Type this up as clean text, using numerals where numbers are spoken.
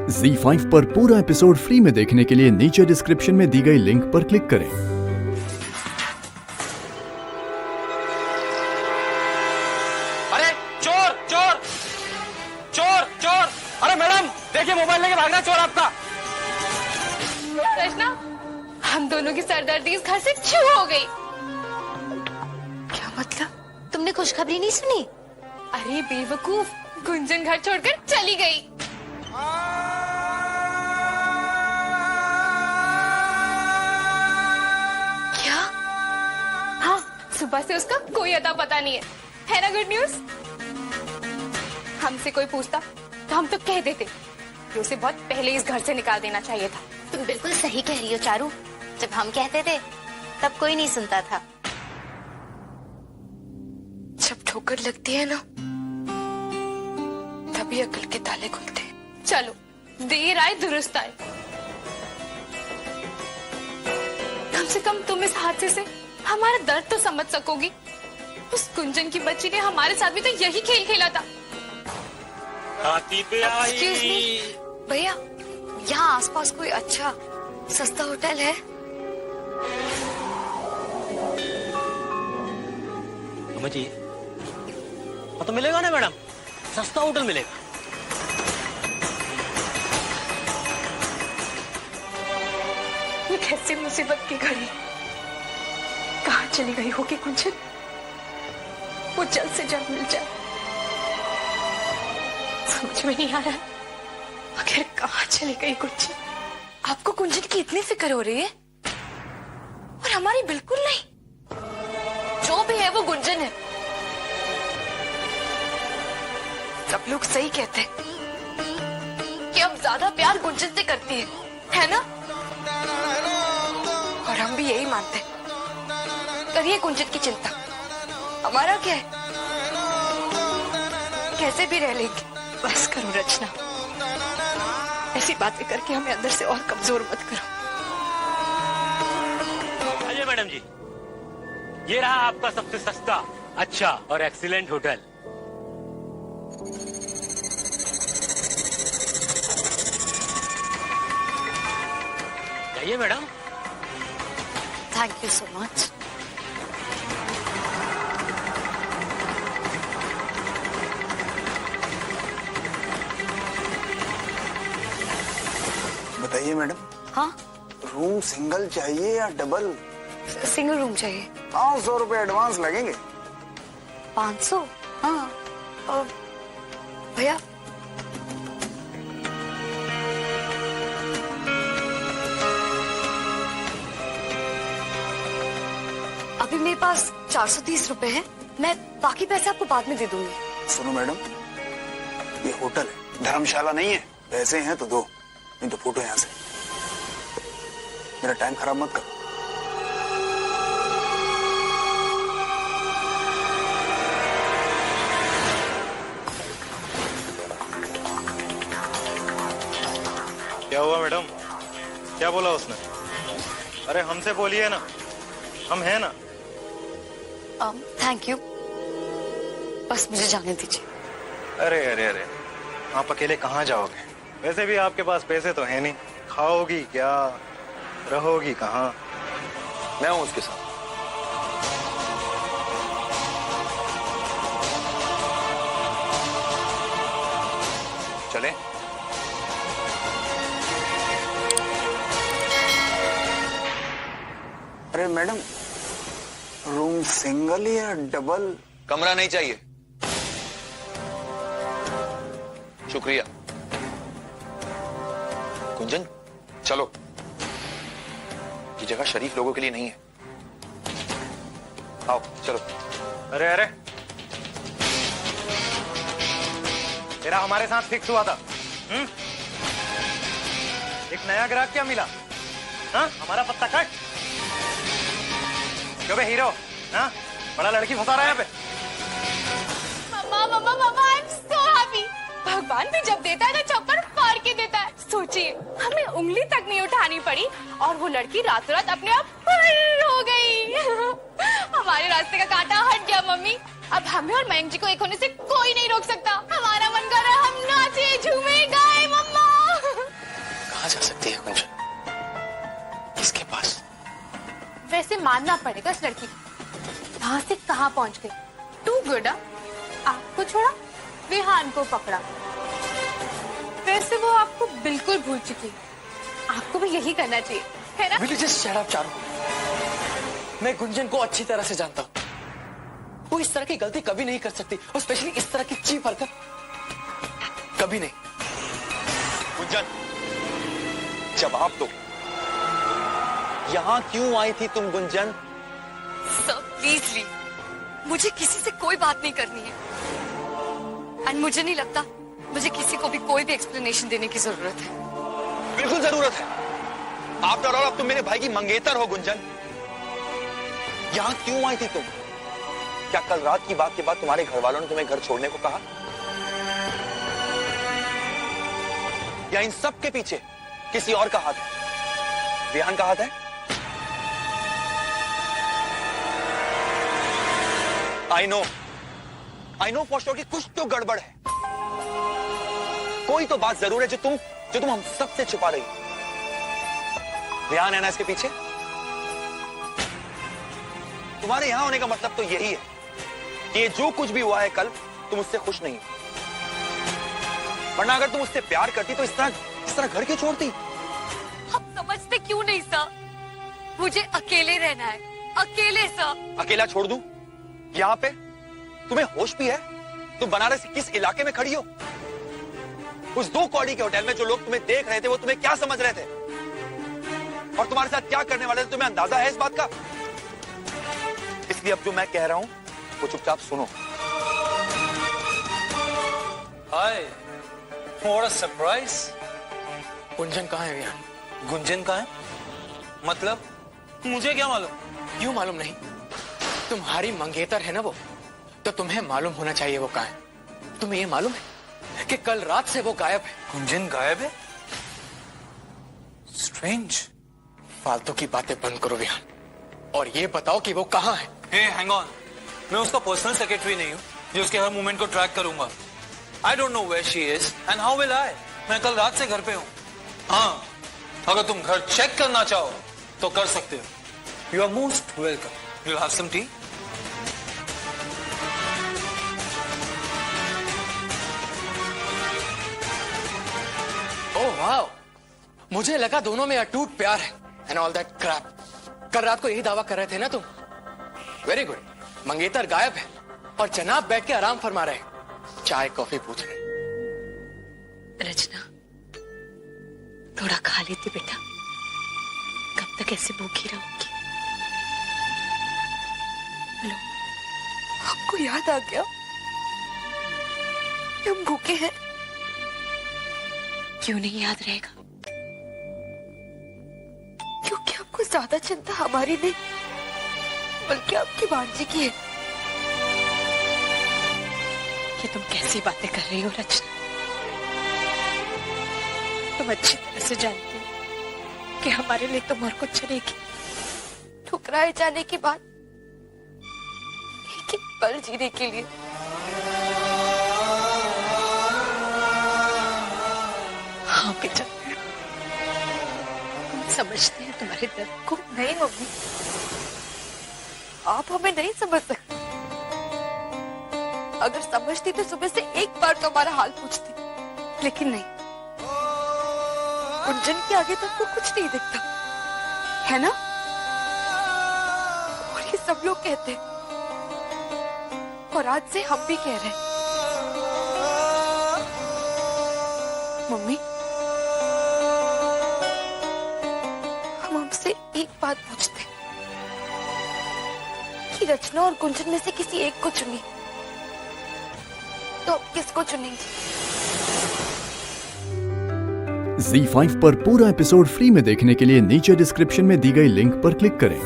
ZEE5 पर पूरा episode free में देखने के लिए नीचे डिस्क्रिप्शन में दी गई लिंक पर क्लिक करें। अरे चोर चोर चोर चोर! अरे मैडम देखिए, मोबाइल लेके भाग रहा चोर आपका। कृष्णा, हम दोनों की सरदर्दी इस घर से छू हो गई। क्या मतलब? तुमने खुशखबरी नहीं सुनी? अरे बेवकूफ, गुंजन घर छोड़कर चली गई। क्या? हाँ, सुबह से उसका कोई अता पता नहीं है ना? Good news. हमसे कोई पूछता तो हम तो कह देते कि उसे बहुत पहले इस घर से निकाल देना चाहिए था। तुम बिल्कुल सही कह रही हो चारू। जब हम कहते थे तब कोई नहीं सुनता था। जब ठोकर लगती है ना, तभी अकल के ताले खुलते हैं। चलो, देर आए दुरुस्त आए। कम से कम तुम इस हादसे से हमारा दर्द तो समझ सकोगी। उस गुंजन की बच्ची ने हमारे साथ भी तो यही खेल खेला था। हाथी पे आई। Excuse me, भैया, यहाँ आसपास कोई अच्छा सस्ता होटल है? जी, हाँ तो मिलेगा ना मैडम, सस्ता होटल मिलेगा। ये कैसी मुसीबत की घड़ी! कहाँ चली गई होगी गुंजन? वो जल्द से जल्द मिल जाए। समझ में नहीं आ रहा है आखिर कहाँ चली गई गुंजन। आपको गुंजन की इतनी फिक्र हो रही है और हमारी बिल्कुल नहीं। जो भी है वो गुंजन है। सब लोग सही कहते हैं कि हम ज्यादा प्यार गुंजन से करती है ना? और हम भी यही मानते हैं। करिए गुंजन की चिंता, हमारा क्या है? कैसे भी रह लेंगे। बस करो रचना, ऐसी बातें करके हमें अंदर से और कमजोर मत करो। अजय मैडम जी, ये रहा आपका सबसे सस्ता, अच्छा और एक्सीलेंट होटल। जाइए madam. Thank you so much. बताइए मैडम। हाँ, रूम सिंगल चाहिए या डबल? सिंगल रूम चाहिए। 500 रुपए एडवांस लगेंगे। 500? हाँ। और भैया, अभी मेरे पास 430 रुपए हैं। मैं बाकी पैसे आपको बाद में दे दूंगी। सुनो मैडम, ये होटल है, धर्मशाला नहीं है। पैसे हैं तो दो, नहीं तो फूटो यहाँ से। मेरा टाइम खराब मत करो। क्या हुआ मैडम? क्या बोला उसने? अरे हमसे बोलिए ना, हम हैं ना। थैंक यू, बस मुझे जाने दीजिए। अरे अरे अरे, आप अकेले कहाँ जाओगे? वैसे भी आपके पास पैसे तो है नहीं। खाओगी क्या, रहोगी कहाँ? मैं हूँ उसके साथ। चले? अरे मैडम, रूम सिंगल या डबल? कमरा नहीं चाहिए, शुक्रिया। कुंजन चलो, ये जगह शरीफ लोगों के लिए नहीं है। आओ चलो। अरे अरे, तेरा हमारे साथ फिक्स हुआ था। एक नया ग्राहक क्या मिला? हाँ, हमारा पत्ता कट। क्यों बे हीरो? हाँ, बड़ा लड़की फंसा रहा है यहाँ पे। मम्मा मम्मा मम्मा, आई एम सो हैप्पी। भगवान भी जब देता है तो चप्पल फाड़ के देता है। सोचिए, हमें उंगली तक नहीं उठानी पड़ी और वो लड़की रातों रात अपने आप फुर्र हो गई। हमारे रास्ते का कांटा हट गया मम्मी। अब हमें और मयंक जी को एक होने से कोई नहीं रोक सकता। हमारा मन कर रहा है हम नाचे झूमे गाए मम्मा। मानना पड़ेगा इस लड़की को। कहां से कहां पहुंच गई। Too good. आपको छोड़ा, विहान को पकड़ा। वैसे वो आपको बिल्कुल भूल चुकी है। आपको भी यही करना चाहिए, है ना? Will you just shut up, Charu? मैं गुंजन को अच्छी तरह से जानता हूँ। वो इस तरह की गलती कभी नहीं कर सकती, और स्पेशली इस तरह की चीप हरकत कभी नहीं। गुंजन, जवाब दो, यहां क्यों आई थी तुम गुंजन? सर प्लीज लीव, मुझे किसी से कोई बात नहीं करनी है। एंड मुझे नहीं लगता मुझे किसी को भी कोई भी एक्सप्लेनेशन देने की जरूरत है। बिल्कुल जरूरत है। आफ्टर ऑल अब तुम मेरे भाई की मंगेतर हो गुंजन। यहां क्यों आई थी तुम? क्या कल रात की बात के बाद तुम्हारे घर वालों ने तुम्हें घर छोड़ने को कहा? या इन सब के पीछे किसी और का हाथ है? विहान का हाथ है? आई नो फॉर श्योर कि कुछ तो गड़बड़ है। कोई तो बात जरूर है जो तुम हम सबसे छुपा रही हो। विहान है ना इसके पीछे? तुम्हारे यहां होने का मतलब तो यही है कि जो कुछ भी हुआ है कल, तुम उससे खुश नहीं हो। वरना अगर तुम उससे प्यार करती तो इस तरह घर क्यों छोड़ती? आप समझते क्यों नहीं सर? मुझे अकेले रहना है, अकेले सर। अकेला छोड़ दूं? यहां पे तुम्हें होश भी है? तुम बनारस किस इलाके में खड़ी हो? उस 2 कौड़ी के होटल में जो लोग तुम्हें देख रहे थे वो तुम्हें क्या समझ रहे थे, और तुम्हारे साथ क्या करने वाले थे, तुम्हें अंदाजा है इस बात का? इसलिए अब जो मैं कह रहा हूं वो चुपचाप सुनो। हाय, व्हाट अ सरप्राइज। गुंजन कहाँ है विहान? गुंजन कहाँ है? मतलब मुझे क्या मालूम? क्यों मालूम नहीं? तुम्हारी मंगेतर है ना वो, तो तुम्हें मालूम होना चाहिए वो कहाँ है। तुम्हें ये मालूम है कि कल रात से वो गायब है? गुंजन गायब है? स्ट्रेंज। फालतू की बातें बंद करो विहान, और ये बताओ कि वो कहाँ है। हे हैंग ऑन, मैं उसका पर्सनल सेक्रेटरी नहीं हूँ जो उसके हर मूवमेंट को ट्रैक करूंगा। I don't know where she is and how will I. मैं कल रात से घर पे हूँ। हाँ, अगर तुम घर चेक करना चाहो तो कर सकते हो। You are most welcome. You have some tea? ओह वाह, मुझे लगा दोनों में अटूट प्यार है एंड ऑल दैट क्रैप। कल रात को यही दावा कर रहे थे ना तुम? Very good. मंगेतर गायब है और जनाब बैठ के आराम फरमा रहे, चाय कॉफी पूछ रहे। रचना, थोड़ा खा लेती बेटा, कब तक ऐसे भूखी रहूंगी? लो, आपको याद आ गया कि हम भूखे हैं? क्यों नहीं याद रहेगा? क्योंकि आपको ज्यादा चिंता हमारी नहीं बल्कि आपकी भांजी की है। ये तुम कैसी बातें कर रही हो रचना? तुम अच्छी तरह से जानती हो कि हमारे लिए तुम और कुछ चलेगी। ठुकराए जाने के बाद एक पल जीने के लिए। हाँ बेटा, हम समझते हैं तुम्हारे दर्द को। नहीं मम्मी, आप हमें नहीं समझ सकते। अगर समझती तो सुबह से एक बार तो हमारा हाल पूछती, लेकिन नहीं। गुंजन के आगे तो आपको कुछ नहीं दिखता, है ना? और ये सब लोग कहते हैं, और आज से हम भी कह रहे हैं। मम्मी, हम हमसे एक बात पूछते कि रचना और गुंजन में से किसी एक को चुनिए, तो आप किसको चुनेंगे? ZEE5 पर पूरा एपिसोड फ्री में देखने के लिए नीचे डिस्क्रिप्शन में दी गई लिंक पर क्लिक करें।